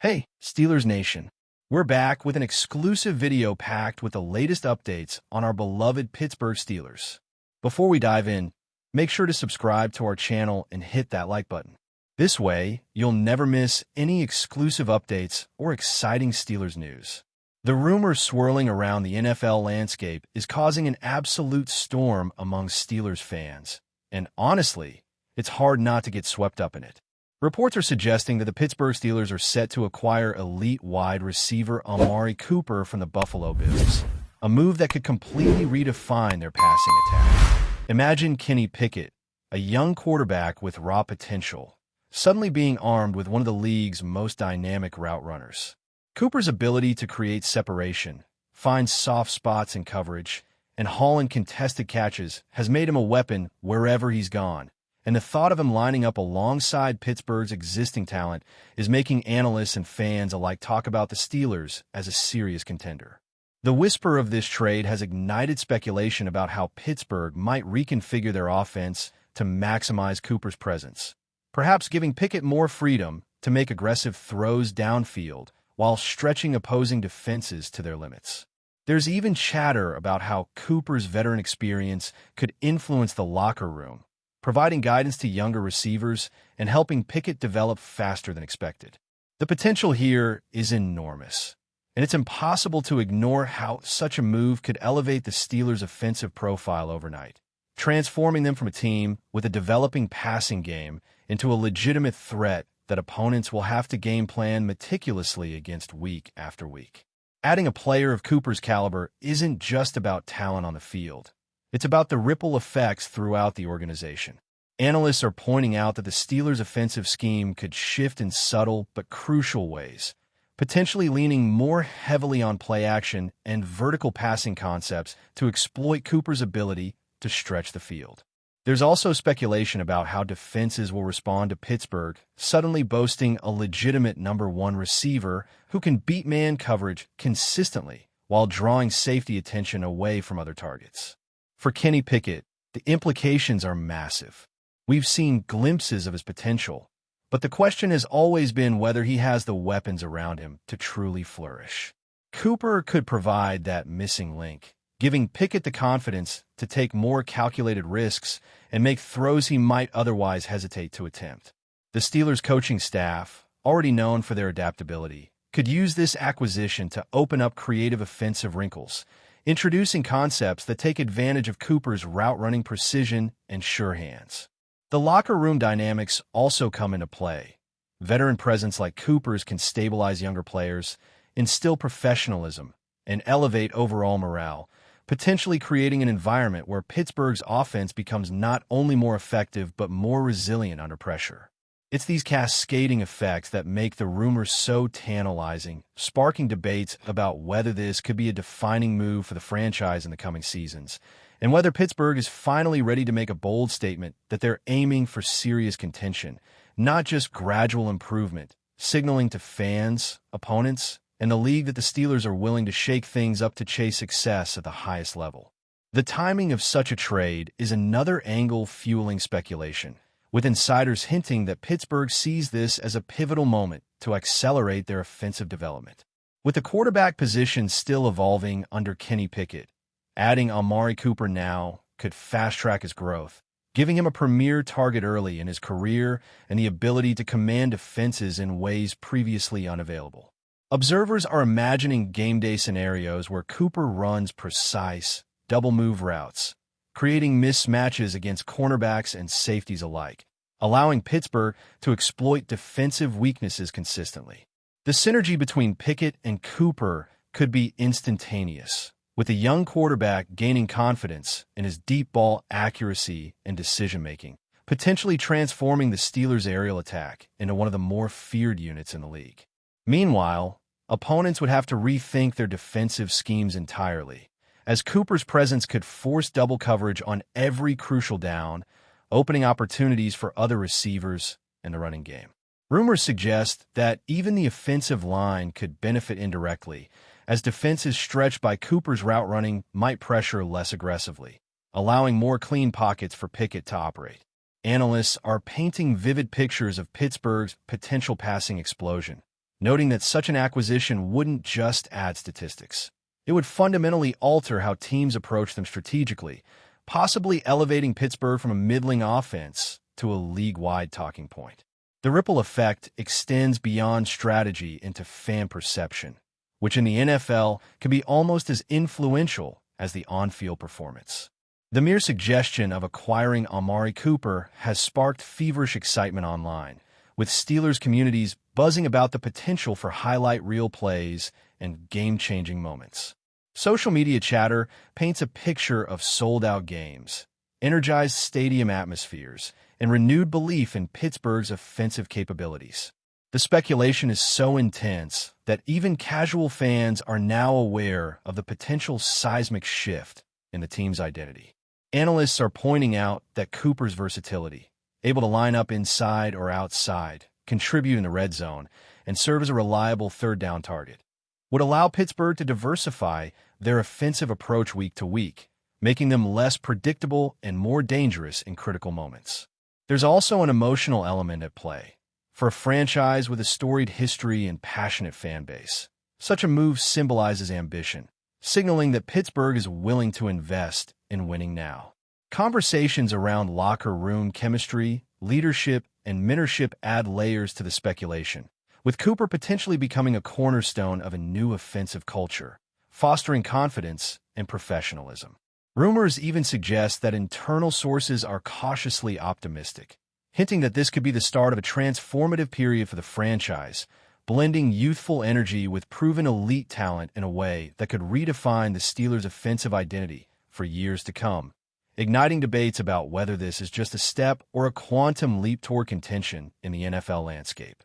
Hey, Steelers Nation. We're back with an exclusive video packed with the latest updates on our beloved Pittsburgh Steelers. Before we dive in, make sure to subscribe to our channel and hit that like button. This way, you'll never miss any exclusive updates or exciting Steelers news. The rumors swirling around the NFL landscape is causing an absolute storm among Steelers fans, and honestly, it's hard not to get swept up in it. Reports are suggesting that the Pittsburgh Steelers are set to acquire elite wide receiver Amari from the Buffalo Bills, a move that could completely redefine their passing attack. Imagine Kenny Pickett, a young quarterback with raw potential, suddenly being armed with one of the league's most dynamic route runners. Cooper's ability to create separation, find soft spots in coverage, and haul in contested catches has made him a weapon wherever he's gone. And the thought of him lining up alongside Pittsburgh's existing talent is making analysts and fans alike talk about the Steelers as a serious contender. The whisper of this trade has ignited speculation about how Pittsburgh might reconfigure their offense to maximize Cooper's presence, perhaps giving Pickett more freedom to make aggressive throws downfield while stretching opposing defenses to their limits. There's even chatter about how Cooper's veteran experience could influence the locker room, providing guidance to younger receivers and helping Pickett develop faster than expected. The potential here is enormous, and it's impossible to ignore how such a move could elevate the Steelers' offensive profile overnight, transforming them from a team with a developing passing game into a legitimate threat that opponents will have to game plan meticulously against week after week. Adding a player of Cooper's caliber isn't just about talent on the field. It's about the ripple effects throughout the organization. Analysts are pointing out that the Steelers' offensive scheme could shift in subtle but crucial ways, potentially leaning more heavily on play action and vertical passing concepts to exploit Cooper's ability to stretch the field. There's also speculation about how defenses will respond to Pittsburgh suddenly boasting a legitimate number one receiver who can beat man coverage consistently while drawing safety attention away from other targets. For Kenny Pickett, the implications are massive. We've seen glimpses of his potential, but the question has always been whether he has the weapons around him to truly flourish. Cooper could provide that missing link, giving Pickett the confidence to take more calculated risks and make throws he might otherwise hesitate to attempt. The Steelers' coaching staff, already known for their adaptability, could use this acquisition to open up creative offensive wrinkles, introducing concepts that take advantage of Cooper's route-running precision and sure hands. The locker room dynamics also come into play. Veteran presence like Cooper's can stabilize younger players, instill professionalism, and elevate overall morale, potentially creating an environment where Pittsburgh's offense becomes not only more effective but more resilient under pressure. It's these cascading effects that make the rumors so tantalizing, sparking debates about whether this could be a defining move for the franchise in the coming seasons, and whether Pittsburgh is finally ready to make a bold statement that they're aiming for serious contention, not just gradual improvement, signaling to fans, opponents, and the league that the Steelers are willing to shake things up to chase success at the highest level. The timing of such a trade is another angle fueling speculation, with insiders hinting that Pittsburgh sees this as a pivotal moment to accelerate their offensive development. With the quarterback position still evolving under Kenny Pickett, adding Amari now could fast-track his growth, giving him a premier target early in his career and the ability to command defenses in ways previously unavailable. Observers are imagining game day scenarios where Cooper runs precise, double-move routes, creating mismatches against cornerbacks and safeties alike, allowing Pittsburgh to exploit defensive weaknesses consistently. The synergy between Pickett and Cooper could be instantaneous, with the young quarterback gaining confidence in his deep ball accuracy and decision-making, potentially transforming the Steelers' aerial attack into one of the more feared units in the league. Meanwhile, opponents would have to rethink their defensive schemes entirely, as Cooper's presence could force double coverage on every crucial down, opening opportunities for other receivers in the running game. Rumors suggest that even the offensive line could benefit indirectly, as defenses stretched by Cooper's route running might pressure less aggressively, allowing more clean pockets for Pickett to operate. Analysts are painting vivid pictures of Pittsburgh's potential passing explosion, noting that such an acquisition wouldn't just add statistics. It would fundamentally alter how teams approach them strategically, possibly elevating Pittsburgh from a middling offense to a league-wide talking point. The ripple effect extends beyond strategy into fan perception, which in the NFL can be almost as influential as the on-field performance. The mere suggestion of acquiring Amari Cooper has sparked feverish excitement online, with Steelers communities buzzing about the potential for highlight reel plays and game-changing moments. Social media chatter paints a picture of sold-out games, energized stadium atmospheres, and renewed belief in Pittsburgh's offensive capabilities. The speculation is so intense that even casual fans are now aware of the potential seismic shift in the team's identity. Analysts are pointing out that Cooper's versatility, able to line up inside or outside, contribute in the red zone, and serve as a reliable third-down target, would allow Pittsburgh to diversify their offensive approach week to week, making them less predictable and more dangerous in critical moments. There's also an emotional element at play. For a franchise with a storied history and passionate fan base, such a move symbolizes ambition, signaling that Pittsburgh is willing to invest in winning now. Conversations around locker room chemistry, leadership, and mentorship add layers to the speculation, with Cooper potentially becoming a cornerstone of a new offensive culture, fostering confidence and professionalism. Rumors even suggest that internal sources are cautiously optimistic, hinting that this could be the start of a transformative period for the franchise, blending youthful energy with proven elite talent in a way that could redefine the Steelers' offensive identity for years to come, igniting debates about whether this is just a step or a quantum leap toward contention in the NFL landscape.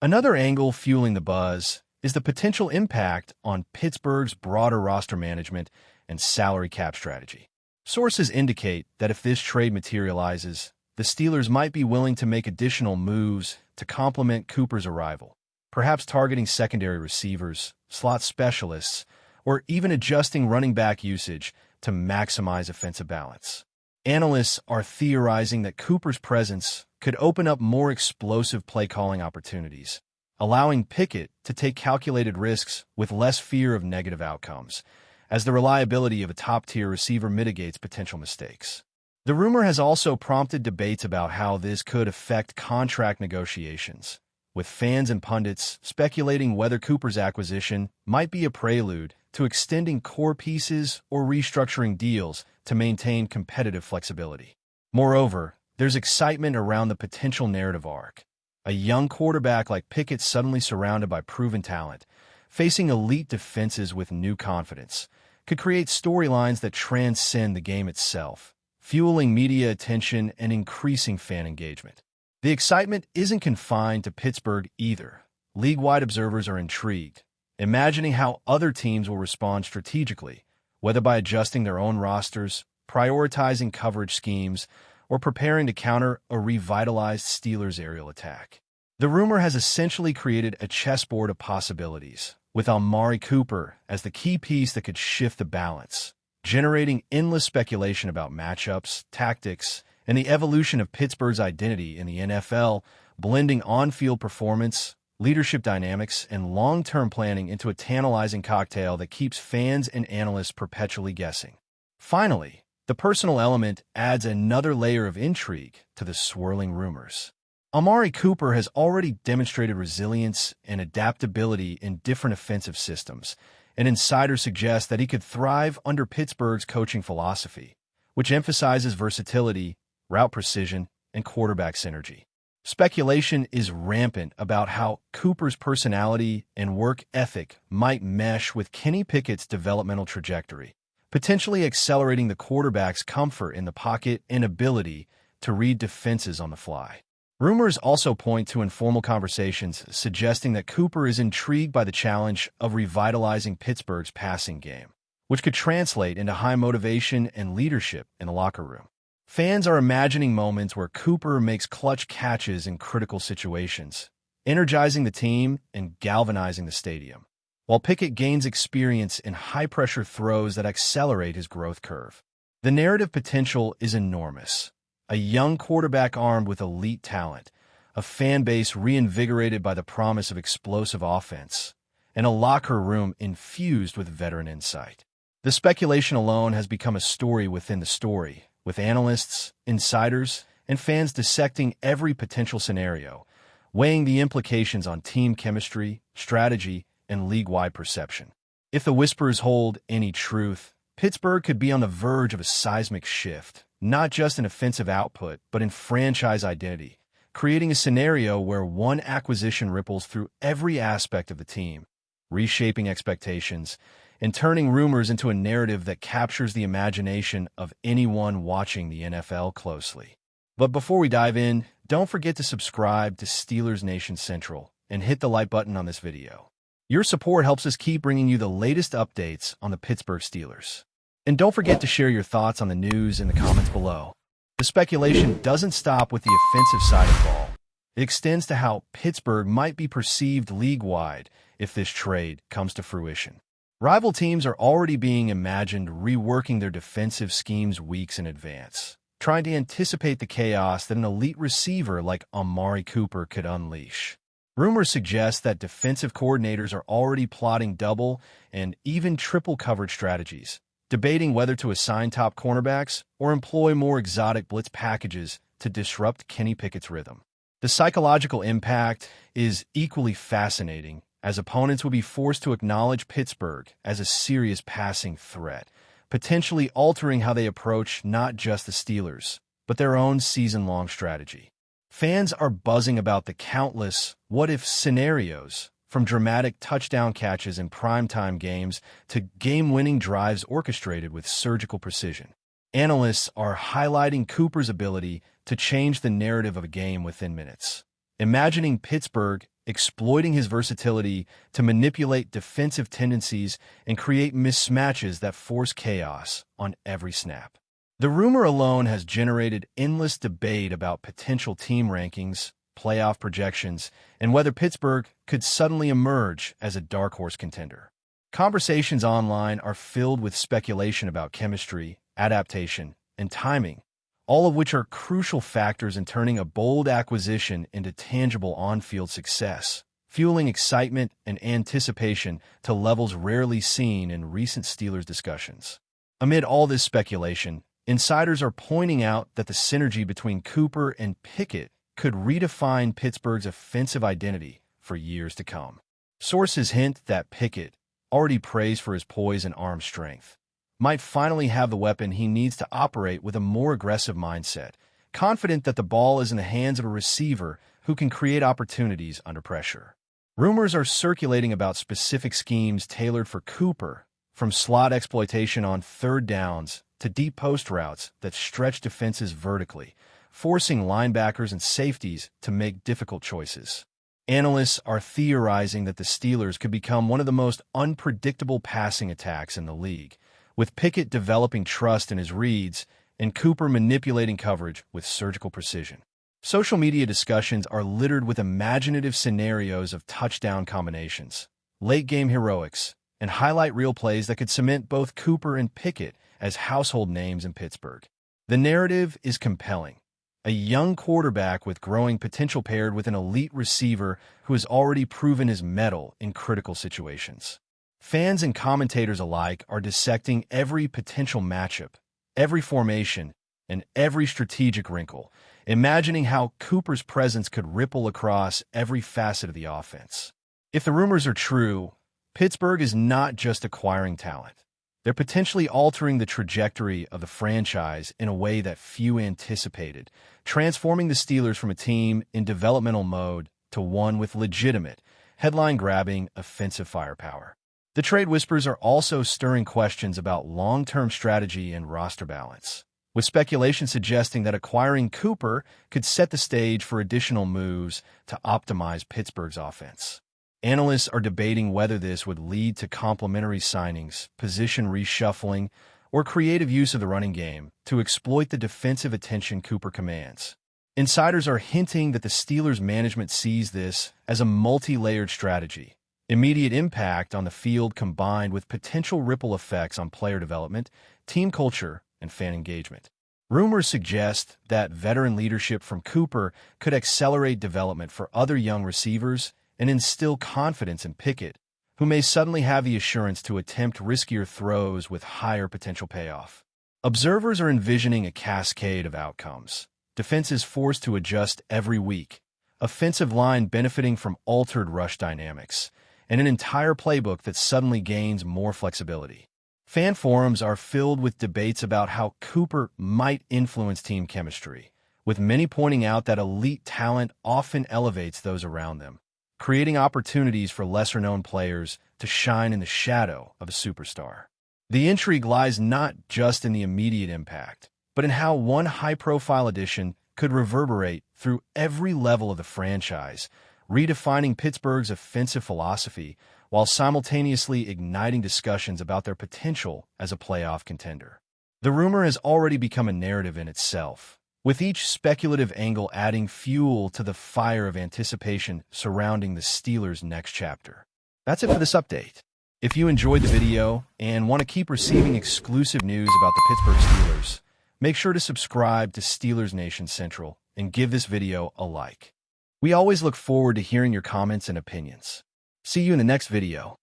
Another angle fueling the buzz is the potential impact on Pittsburgh's broader roster management and salary cap strategy. Sources indicate that if this trade materializes, the Steelers might be willing to make additional moves to complement Cooper's arrival, perhaps targeting secondary receivers, slot specialists, or even adjusting running back usage to maximize offensive balance. Analysts are theorizing that Cooper's presence could open up more explosive play-calling opportunities, allowing Pickett to take calculated risks with less fear of negative outcomes, as the reliability of a top-tier receiver mitigates potential mistakes. The rumor has also prompted debates about how this could affect contract negotiations, with fans and pundits speculating whether Cooper's acquisition might be a prelude to extending core pieces or restructuring deals to maintain competitive flexibility. Moreover, there's excitement around the potential narrative arc. A young quarterback like Pickett suddenly surrounded by proven talent, facing elite defenses with new confidence, could create storylines that transcend the game itself, fueling media attention and increasing fan engagement. The excitement isn't confined to Pittsburgh either. League-wide observers are intrigued, imagining how other teams will respond strategically, whether by adjusting their own rosters, prioritizing coverage schemes, or preparing to counter a revitalized Steelers aerial attack. The rumor has essentially created a chessboard of possibilities, with Amari Cooper as the key piece that could shift the balance, generating endless speculation about matchups, tactics, and the evolution of Pittsburgh's identity in the NFL, blending on-field performance, leadership dynamics, and long-term planning into a tantalizing cocktail that keeps fans and analysts perpetually guessing. Finally, the personal element adds another layer of intrigue to the swirling rumors. Amari Cooper has already demonstrated resilience and adaptability in different offensive systems, and insiders suggest that he could thrive under Pittsburgh's coaching philosophy, which emphasizes versatility, route precision, and quarterback synergy. Speculation is rampant about how Cooper's personality and work ethic might mesh with Kenny Pickett's developmental trajectory, potentially accelerating the quarterback's comfort in the pocket and ability to read defenses on the fly. Rumors also point to informal conversations suggesting that Cooper is intrigued by the challenge of revitalizing Pittsburgh's passing game, which could translate into high motivation and leadership in the locker room. Fans are imagining moments where Cooper makes clutch catches in critical situations, energizing the team and galvanizing the stadium, while Pickett gains experience in high-pressure throws that accelerate his growth curve. The narrative potential is enormous. A young quarterback armed with elite talent, a fan base reinvigorated by the promise of explosive offense, and a locker room infused with veteran insight. The speculation alone has become a story within the story, with analysts, insiders, and fans dissecting every potential scenario, weighing the implications on team chemistry, strategy, and league-wide perception. If the whispers hold any truth, Pittsburgh could be on the verge of a seismic shift, not just in offensive output, but in franchise identity, creating a scenario where one acquisition ripples through every aspect of the team, reshaping expectations, and turning rumors into a narrative that captures the imagination of anyone watching the NFL closely. But before we dive in, don't forget to subscribe to Steelers Nation Central and hit the like button on this video. Your support helps us keep bringing you the latest updates on the Pittsburgh Steelers. And don't forget to share your thoughts on the news in the comments below. The speculation doesn't stop with the offensive side of the ball. It extends to how Pittsburgh might be perceived league-wide if this trade comes to fruition. Rival teams are already being imagined reworking their defensive schemes weeks in advance, trying to anticipate the chaos that an elite receiver like Amari Cooper could unleash. Rumors suggest that defensive coordinators are already plotting double and even triple coverage strategies, debating whether to assign top cornerbacks or employ more exotic blitz packages to disrupt Kenny Pickett's rhythm. The psychological impact is equally fascinating, as opponents will be forced to acknowledge Pittsburgh as a serious passing threat, potentially altering how they approach not just the Steelers, but their own season-long strategy. Fans are buzzing about the countless what-if scenarios, from dramatic touchdown catches in primetime games to game-winning drives orchestrated with surgical precision. Analysts are highlighting Cooper's ability to change the narrative of a game within minutes, imagining Pittsburgh exploiting his versatility to manipulate defensive tendencies and create mismatches that force chaos on every snap. The rumor alone has generated endless debate about potential team rankings, playoff projections, and whether Pittsburgh could suddenly emerge as a dark horse contender. Conversations online are filled with speculation about chemistry, adaptation, and timing, all of which are crucial factors in turning a bold acquisition into tangible on-field success, fueling excitement and anticipation to levels rarely seen in recent Steelers discussions. Amid all this speculation, insiders are pointing out that the synergy between Cooper and Pickett could redefine Pittsburgh's offensive identity for years to come. Sources hint that Pickett, already praised for his poise and arm strength, might finally have the weapon he needs to operate with a more aggressive mindset, confident that the ball is in the hands of a receiver who can create opportunities under pressure. Rumors are circulating about specific schemes tailored for Cooper, from slot exploitation on third downs to deep post routes that stretch defenses vertically, forcing linebackers and safeties to make difficult choices. Analysts are theorizing that the Steelers could become one of the most unpredictable passing attacks in the league, with Pickett developing trust in his reads and Cooper manipulating coverage with surgical precision. Social media discussions are littered with imaginative scenarios of touchdown combinations, late-game heroics, and highlight reel plays that could cement both Cooper and Pickett as household names in Pittsburgh. The narrative is compelling. A young quarterback with growing potential paired with an elite receiver who has already proven his mettle in critical situations. Fans and commentators alike are dissecting every potential matchup, every formation, and every strategic wrinkle, imagining how Cooper's presence could ripple across every facet of the offense. If the rumors are true, Pittsburgh is not just acquiring talent. They're potentially altering the trajectory of the franchise in a way that few anticipated, transforming the Steelers from a team in developmental mode to one with legitimate, headline-grabbing offensive firepower. The trade whispers are also stirring questions about long-term strategy and roster balance, with speculation suggesting that acquiring Cooper could set the stage for additional moves to optimize Pittsburgh's offense. Analysts are debating whether this would lead to complementary signings, position reshuffling, or creative use of the running game to exploit the defensive attention Cooper commands. Insiders are hinting that the Steelers' management sees this as a multi-layered strategy, immediate impact on the field combined with potential ripple effects on player development, team culture, and fan engagement. Rumors suggest that veteran leadership from Cooper could accelerate development for other young receivers and instill confidence in Pickett, who may suddenly have the assurance to attempt riskier throws with higher potential payoff. Observers are envisioning a cascade of outcomes. Defenses forced to adjust every week, offensive line benefiting from altered rush dynamics, and an entire playbook that suddenly gains more flexibility. Fan forums are filled with debates about how Cooper might influence team chemistry, with many pointing out that elite talent often elevates those around them, creating opportunities for lesser-known players to shine in the shadow of a superstar. The intrigue lies not just in the immediate impact, but in how one high-profile addition could reverberate through every level of the franchise, redefining Pittsburgh's offensive philosophy while simultaneously igniting discussions about their potential as a playoff contender. The rumor has already become a narrative in itself, with each speculative angle adding fuel to the fire of anticipation surrounding the Steelers' next chapter. That's it for this update. If you enjoyed the video and want to keep receiving exclusive news about the Pittsburgh Steelers, make sure to subscribe to Steelers Nation Central and give this video a like. We always look forward to hearing your comments and opinions. See you in the next video.